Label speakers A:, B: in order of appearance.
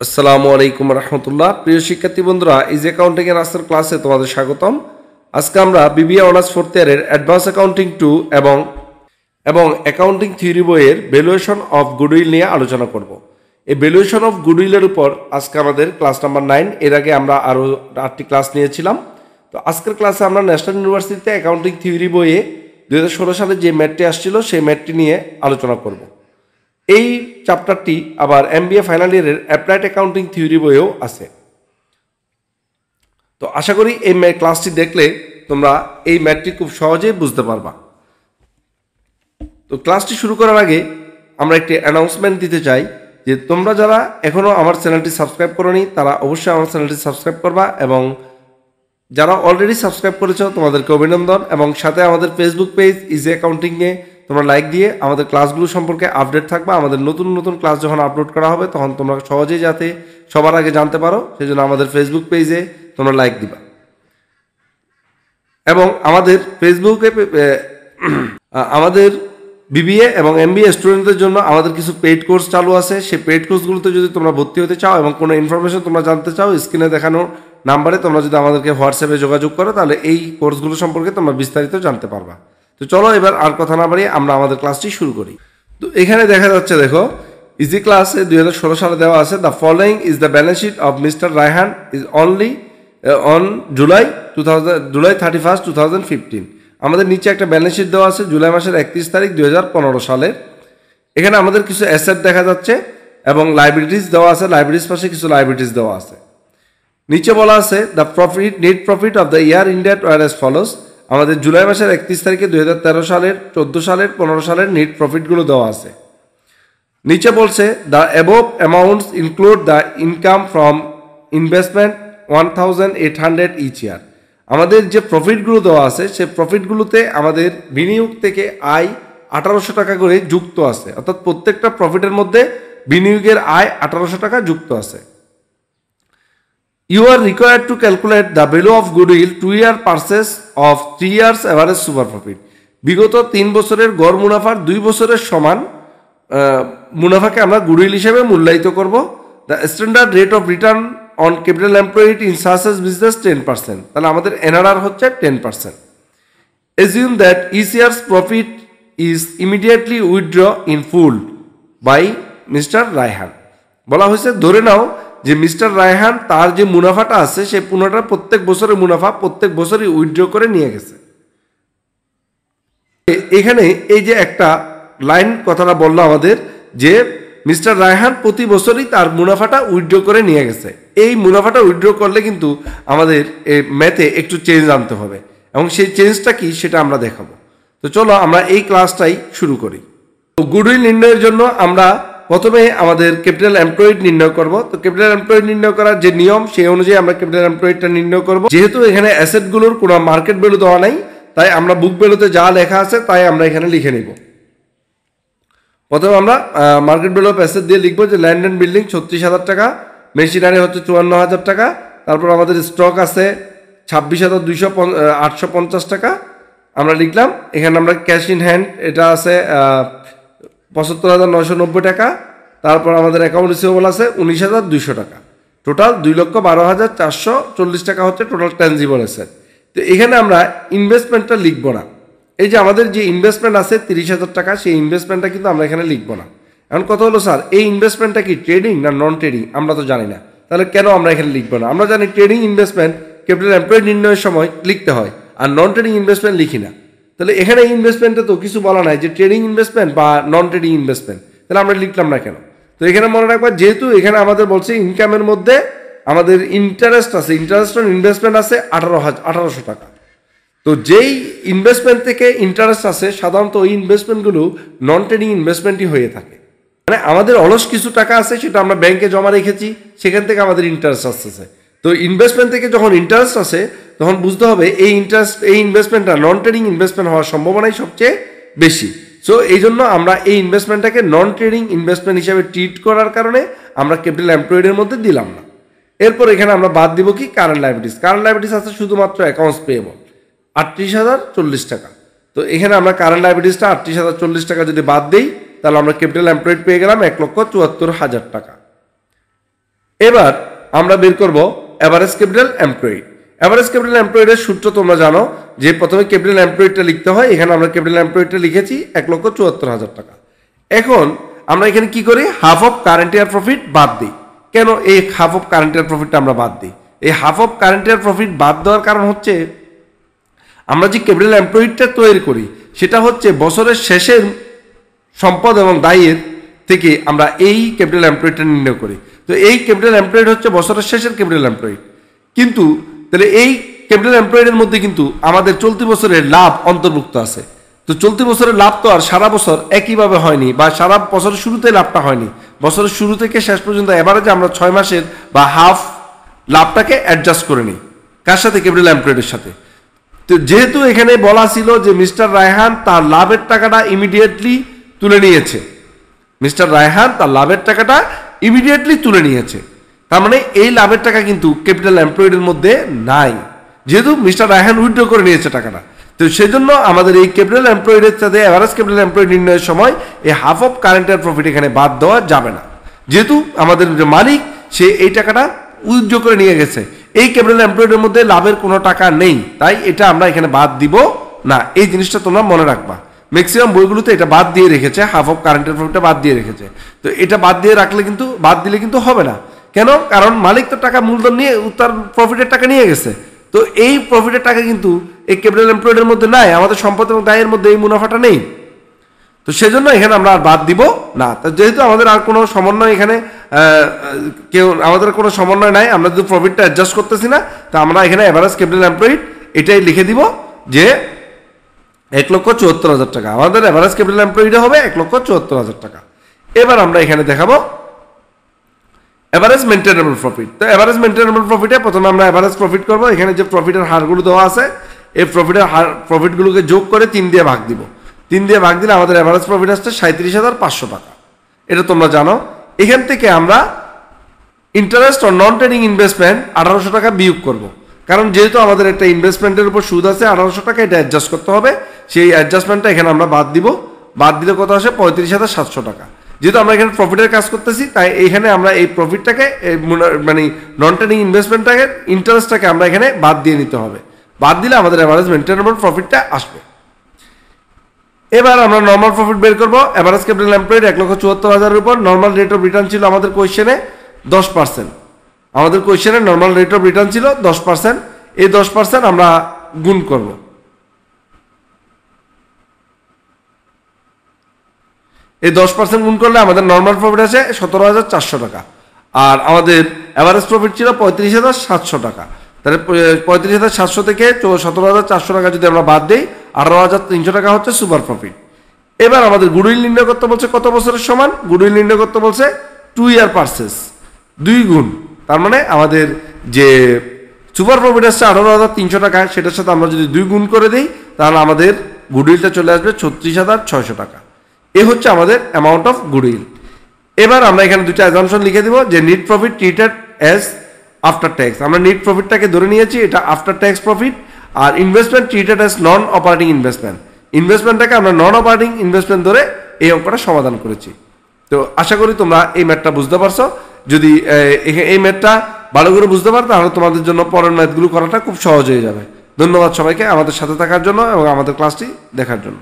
A: আসসালামু আলাইকুম রহমতুল্লাহ। প্রিয় শিক্ষার্থী বন্ধুরা, ইজি অ্যাকাউন্টিং এর আজকের ক্লাসে তোমাদের স্বাগতম। আজকে আমরা বিবিএ অনার্স ফোর্থ ইয়ারের অ্যাডভান্স অ্যাকাউন্টিং 2 এবং অ্যাকাউন্টিং থিওরি বইয়ের ভ্যালুয়েশন অফ গুডউইল নিয়ে আলোচনা করব। এই ভ্যালুয়েশন অফ গুডউইলের উপর আজকে আমাদের ক্লাস নাম্বার 9। এর আগে আমরা আরও 8টি ক্লাস নিয়েছিলাম। তো আজকের ক্লাসে আমরা ন্যাশনাল ইউনিভার্সিটিতে অ্যাকাউন্টিং থিওরি বইয়ে 2016 সালে যে ম্যাথটি আসছিল সেই ম্যাথটি নিয়ে আলোচনা করব। এই চ্যাপ্টারটি আবার MBA ফাইনাল ইয়ারের অ্যাপ্লাইড অ্যাকাউন্টিং থিওরি বইয়েও আছে। তো আশা করি এই ক্লাসটি দেখলে তোমরা এই ম্যাথটি খুব সহজেই বুঝতে পারবা। তো ক্লাসটি শুরু করার আগে আমরা একটি অ্যানাউন্সমেন্ট দিতে চাই যে তোমরা যারা এখনও আমার চ্যানেলটি সাবস্ক্রাইব করোনি তারা অবশ্যই আমার চ্যানেলটি সাবস্ক্রাইব করবা, এবং যারা অলরেডি সাবস্ক্রাইব করেছো তোমাদেরকে অভিনন্দন। এবং সাথে আমাদের ফেসবুক পেজ ইজি অ্যাকাউন্টিংয়ে তোমরা লাইক দিয়ে আমাদের ক্লাসগুলো সম্পর্কে আপডেট থাকবা। আমাদের নতুন নতুন ক্লাস যখন আপলোড করা হবে তখন তোমরা সহজেই যাতে সবার আগে জানতে পারো সেই জন্য আমাদের ফেসবুক পেজে তোমরা লাইক দিবা। এবং আমাদের ফেসবুকে আমাদের BBA এবং MBA স্টুডেন্টদের জন্য আমাদের কিছু পেইড কোর্স চালু আছে। সেই পেইড কোর্সগুলোতে যদি তোমরা ভর্তি হতে চাও এবং কোনো ইনফরমেশন তোমরা জানতে চাও, স্ক্রিনে দেখানো নাম্বারে তোমরা যদি আমাদেরকে হোয়াটসঅ্যাপে যোগাযোগ করো তাহলে এই কোর্সগুলো সম্পর্কে তোমরা বিস্তারিত জানতে পারবা। তো চলো এবার আর কথা না বাড়িয়ে আমরা আমাদের ক্লাসটি শুরু করি। তো এখানে দেখা যাচ্ছে, দেখো ইজি ক্লাসে 2016 সালে দেওয়া আছে, the following is the balance sheet of mister Raihan is only on July 31, 2015। আমাদের নিচে একটা ব্যালেন্স শিট দেওয়া আছে জুলাই মাসের 31 তারিখ 2015 সালের। এখানে আমাদের কিছু অ্যাসেট দেখা যাচ্ছে এবং লাইবিলিটিস দেওয়া আছে, লাইবিলিটিস পাশে কিছু লাইবিলিটিস দেওয়া আছে। নিচে বলা আছে the profit net profit of the year ended were as follows. আমাদের জুলাই মাসের 31 তারিখে 2013 সালের, 14 সালের, 15 সালের নেট প্রফিটগুলো দেওয়া আছে। নিচে বলছে the above amounts include the income from investment 1800 each year. আমাদের যে প্রফিটগুলো দেওয়া আছে সেই প্রফিটগুলোতে আমাদের বিনিয়োগ থেকে আয় 1800 টাকা করে যুক্ত আছে, অর্থাৎ প্রত্যেকটা প্রফিটের মধ্যে বিনিয়োগের আয় 1800 টাকা যুক্ত আছে। You are required to calculate the value of goodwill 2-year purchase of 3 years average super profit. বিগত 3 বছরের গড় মুনাফার 2 বছরের সমান মুনাফাকে আমরা গুডউইল হিসেবে মূল্যায়িত করব। The standard rate of return on capital employed in সাসেস business 10%। তাহলে আমাদের NRR হচ্ছে 10%। Assume that each year's profit is immediately withdrawn in full by Mr. Raihan. বলা হয়েছে ধরে নাও যে মিস্টার রায়হান তার যে মুনাফাটা আছে সেই পুরোটা প্রত্যেক বছরের মুনাফা প্রত্যেক বছরই উইথড্র করে নিয়ে গেছে। এখানে এই যে একটা লাইন কথাটা বললো আমাদের যে মিস্টার রায়হান প্রতি বছরই তার মুনাফাটা উইথড্র করে নিয়ে গেছে। এই মুনাফাটা উইথড্র করলে কিন্তু আমাদের এই ম্যাথে একটু চেঞ্জ আনতে হবে, এবং সেই চেঞ্জটা কি সেটা আমরা দেখাবো। তো চলো আমরা এই ক্লাসটাই শুরু করি। তো গুডউইল নির্ণয়ের জন্য আমরা প্রথমে আমাদের ক্যাপিটাল এমপ্লয়েড নির্ণয় করব। তো ক্যাপিটাল এমপ্লয়েড নির্ণয় করার যে নিয়ম সেই অনুযায়ী আমরা ক্যাপিটাল এমপ্লয়েডটা নির্ণয় করব। যেহেতু এখানে অ্যাসেটগুলোর কোনো মার্কেট ভ্যালু দেওয়া নাই, তাই আমরা বুক ভ্যালুতে যা লেখা আছে তাই আমরা এখানে লিখে নিব। প্রথমে আমরা মার্কেট ভ্যালু অফ অ্যাসেট দিয়ে লিখবো যে ল্যান্ড অ্যান্ড বিল্ডিং 36,000 টাকা, মেশিনারি হচ্ছে 54,000 টাকা, তারপর আমাদের স্টক আছে 26,850 টাকা আমরা লিখলাম। এখানে আমরা ক্যাশ ইন হ্যান্ড এটা আছে 75,990 টাকা, তারপর আমাদের অ্যাকাউন্ট রিসিভেবল আছে 19,200 টাকা, টোটাল 2,12,440 টাকা হচ্ছে টোটাল ট্যানজিবল অ্যাসেট। তো এখানে আমরা ইনভেস্টমেন্টটা লিখবো না। এই যে আমাদের যে ইনভেস্টমেন্ট আছে 30,000 টাকা, সেই ইনভেস্টমেন্টটা কিন্তু আমরা এখানে লিখবো না। এখন কথা হলো স্যার এই ইনভেস্টমেন্টটা কি ট্রেডিং না নন ট্রেডিং আমরা তো জানি না, তাহলে কেন আমরা এখানে লিখবো না? আমরা জানি ট্রেডিং ইনভেস্টমেন্ট ক্যাপিটাল এমপ্লয়েড নির্ণয়ের সময় লিখতে হয়, আর নন ট্রেডিং ইনভেস্টমেন্ট লিখি না। তাহলে এখানে ইনভেস্টমেন্টে তো কিছু বলা নাই যে ট্রেডিং ইনভেস্টমেন্ট বা নন ট্রেডিং ইনভেস্টমেন্ট, তাহলে আমরা লিখলাম না কেন? তো এখানে মনে রাখবা যেহেতু এখানে আমাদের বলছে ইনকামের মধ্যে আমাদের ইন্টারেস্ট আছে, ইন্টারেস্ট অন ইনভেস্টমেন্ট আছে 1800 টাকা। তো যেই ইনভেস্টমেন্ট থেকে ইন্টারেস্ট আছে সাধারণত ওই ইনভেস্টমেন্টগুলো নন ট্রেডিং ইনভেস্টমেন্টই হয়ে থাকে। মানে আমাদের অলস কিছু টাকা আছে সেটা আমরা ব্যাংকে জমা রেখেছি, সেখান থেকে আমাদের ইন্টারেস্ট আসতেছে। তো ইনভেস্টমেন্ট থেকে যখন ইন্টারেস্ট আসে তখন বুঝতে হবে এই ইনভেস্টমেন্টটা নন ট্রেডিং ইনভেস্টমেন্ট হওয়ার সম্ভাবনাই সবচেয়ে বেশি। সো এই জন্য আমরা এই ইনভেস্টমেন্টটাকে নন ট্রেডিং ইনভেস্টমেন্ট হিসাবে ট্রিট করার কারণে আমরা ক্যাপিটাল এমপ্লয়েডের মধ্যে দিলাম না। এরপর এখানে আমরা বাদ দিব কি কারেন্ট লায়াবিলিটিস। কারেন্ট লায়াবিলিটিস আছে শুধুমাত্র অ্যাকাউন্টস পেয়েবল 38,040 টাকা। তো এখানে আমরা কারেন্ট লায়াবিলিটিসটা 38,040 টাকা যদি বাদ দিই তাহলে আমরা ক্যাপিটাল এমপ্লয়েড পেয়ে গেলাম 1,74,000 টাকা। এবার আমরা বের করব average capital employed. Average capital এমপ্লয়েডের সূত্র তোমরা জানো যে প্রথমে ক্যাপিটাল এমপ্লয়েডটা লিখতে হয়। এখানে আমরা ক্যাপিটাল এমপ্লয়েডটা লিখেছি 1,74,000 টাকা। এখন আমরা এখানে কি করি, half of current year profit বাদ দিই। কেন এই হাফ অফ কারেন্ট ইয়ার প্রফিটটা আমরা বাদ দিই? এই half of current year profit বাদ দেওয়ার কারণ হচ্ছে আমরা যে ক্যাপিটাল এমপ্লয়েডটা তৈরি করি সেটা হচ্ছে বছরের শেষের সম্পদ এবং দায়ের থেকে আমরা এই ক্যাপিটাল এমপ্লয়েডটা নির্ণয় করি। তো এই ক্যাপিটাল এমপ্লয়েড হচ্ছে বছরের শেষের ক্যাপিটাল এমপ্লয়েড। কিন্তু তাহলে এই ক্যাপিটাল এমপ্লয়েডের মধ্যে কিন্তু আমাদের চলতি বছরের লাভ অন্তর্ভুক্ত আছে। তো চলতি বছরের লাভ তো আর সারা বছর একইভাবে হয়নি, বা সারা বছরের শুরুতে লাভটা হয়নি। বছরের শুরু থেকে শেষ পর্যন্ত এভারেজে আমরা 6 মাসের বা হাফ লাভটাকে অ্যাডজাস্ট করে নিই। কার সাথে? ক্যাপিটাল এমপ্লয়েডের সাথে। তো যেহেতু এখানে বলা ছিল যে মিস্টার রায়হান তার লাভের টাকাটা ইমিডিয়েটলি তুলে নিয়েছে, মিস্টার রায়হান তার লাভের টাকাটা ইমিডিয়েটলি তুলে নিয়েছে, তার মানে এই লাভের টাকা কিন্তু ক্যাপিটাল এমপ্লয়েডের মধ্যে নাই, যেহেতু মিস্টার রায়হান উইথড্র করে নিয়েছে টাকাটা। তো সেই জন্য আমাদের এই ক্যাপিটাল এমপ্লয়েডের সাথে এভারেজ ক্যাপিটাল এমপ্লয়েড নির্ণয়ের সময় এই half of current year profit এখানে বাদ দেওয়া যাবে না, যেহেতু আমাদের যে মালিক সে এই টাকাটা উইথড্র করে নিয়ে গেছে। এই ক্যাপিটাল এমপ্লয়েডের মধ্যে লাভের কোনো টাকা নেই, তাই এটা আমরা এখানে বাদ দিব না। এই জিনিসটা তোমরা মনে রাখবা। ম্যাক্সিমাম বইগুলোতে এটা বাদ দিয়ে রেখেছে, হাফ অফ কারেন্ট ইয়ার প্রফিটটা বাদ দিয়ে রেখেছে। তো এটা বাদ দিয়ে রাখলে কিন্তু, বাদ দিলে কিন্তু হবে না। কেন? কারণ মালিক তো টাকা মূলধন নিয়ে তার প্রফিটের টাকা নিয়ে গেছে। তো এই প্রফিটের টাকা কিন্তু এই ক্যাপিটাল এমপ্লয়েডের মধ্যে নাই, আমাদের সম্পদ এবং দায়ের মধ্যে এই মুনাফাটা নেই। তো সেজন্য এখানে আমরা আর বাদ দিব না। তো যেহেতু আমাদের আর কোনো সমন্বয় এখানে আমাদের কোনো সমন্বয় নাই, আমরা যদি প্রফিটটা অ্যাডজাস্ট করতেছি না, তা আমরা এখানে এভারেজ ক্যাপিটাল এমপ্লয়েড এটাই লিখে দিব যে 1,74,000 টাকা। আমাদের এভারেজ ক্যাপিটাল এমপ্লয়েডে হবে 1,74,000 টাকা। এবার আমরা এখানে দেখাবো এভারেজ মেইনটেনেবল প্রফিট। তো এভারেজ মেইনটেনেবল প্রফিটে প্রথমে আমরা এভারেজ প্রফিট করব। এখানে যে প্রফিটের হারগুলো দেওয়া আছে এই প্রফিটগুলোকে যোগ করে 3 দিয়ে ভাগ দিব। 3 দিয়ে ভাগ দিলে আমাদের এভারেজ প্রফিট আসছে 37,500 টাকা। এটা তোমরা জানো। এখান থেকে আমরা ইন্টারেস্ট ও নন ট্রেডিং ইনভেস্টমেন্ট 1800 টাকা বিয়োগ করব, কারণ যেহেতু আমাদের একটা ইনভেস্টমেন্টের উপর সুদ আছে 1800 টাকা, এটা অ্যাডজাস্ট করতে হবে। সেই অ্যাডজাস্টমেন্টটা এখানে আমরা বাদ দিব। বাদ দিলে কত আসে? 35,700 টাকা। যেহেতু আমরা এখানে প্রফিটের কাজ করতেছি, তাই এখানে আমরা এই প্রফিটটাকে মানে নন ট্রেডিং ইনভেস্টমেন্টটাকে, ইন্টারেস্টটাকে আমরা এখানে বাদ দিয়ে নিতে হবে। বাদ দিলে আমাদের এভারেজ মেইনটেনেবল প্রফিটটা আসবে। এবার আমরা নর্মাল প্রফিট বের করবো। এভারেজ ক্যাপিটাল এমপ্লয়েড 1,74,000 উপর নর্মাল রেট অফ রিটার্ন ছিল আমাদের কোয়েশ্চেনে 10%। আমাদের কোয়েশ্চেনে নর্মাল রেট অফ রিটার্ন ছিল 10%। এই 10% আমরা গুণ করব। এই 10% গুণ করলে আমাদের নর্মাল প্রফিট আছে 17,400 টাকা, আর আমাদের এভারেজ প্রফিট ছিল 35,700 টাকা। তাহলে 35,700 থেকে 17,400 টাকা যদি আমরা বাদ দিই, 18,300 টাকা হচ্ছে সুপার প্রফিট। এবার আমাদের গুডউইল নির্ণয় করতে বলছে কত বছরের সমান? গুডউইল নির্ণয় করতে বলছে 2 ইয়ার পারচেস, 2 গুণ। তার মানে আমাদের যে সুপার প্রফিট আসছে 18,300 টাকা, সেটার সাথে আমরা যদি 2 গুণ করে দিই, তাহলে আমাদের গুডউইলটা চলে আসবে 36,600 টাকা। এ হচ্ছে আমাদের অ্যামাউন্ট অফ গুডউইল। এবার আমরা এখানে দুটো অ্যাজাম্পশন লিখে দিব যে net profit treated as after tax. আমরা নেট প্রফিটটাকে ধরে নিয়েছি, এটা আফটার ট্যাক্স প্রফিট। আর investment treated as non operating investment, ইনভেস্টমেন্টটাকে আমরা নন অপারেটিং ইনভেস্টমেন্ট ধরে এই অঙ্কটা সমাধান করেছি। তো আশা করি তোমরা এই ম্যাথটা বুঝতে পারছো। যদি এই ম্যাথটা ভালো করে বুঝতে পারো, তাহলে তোমাদের জন্য পরের ম্যাথগুলো করাটা খুব সহজ হয়ে যাবে। ধন্যবাদ সবাইকে আমাদের সাথে থাকার জন্য এবং আমাদের ক্লাসটি দেখার জন্য।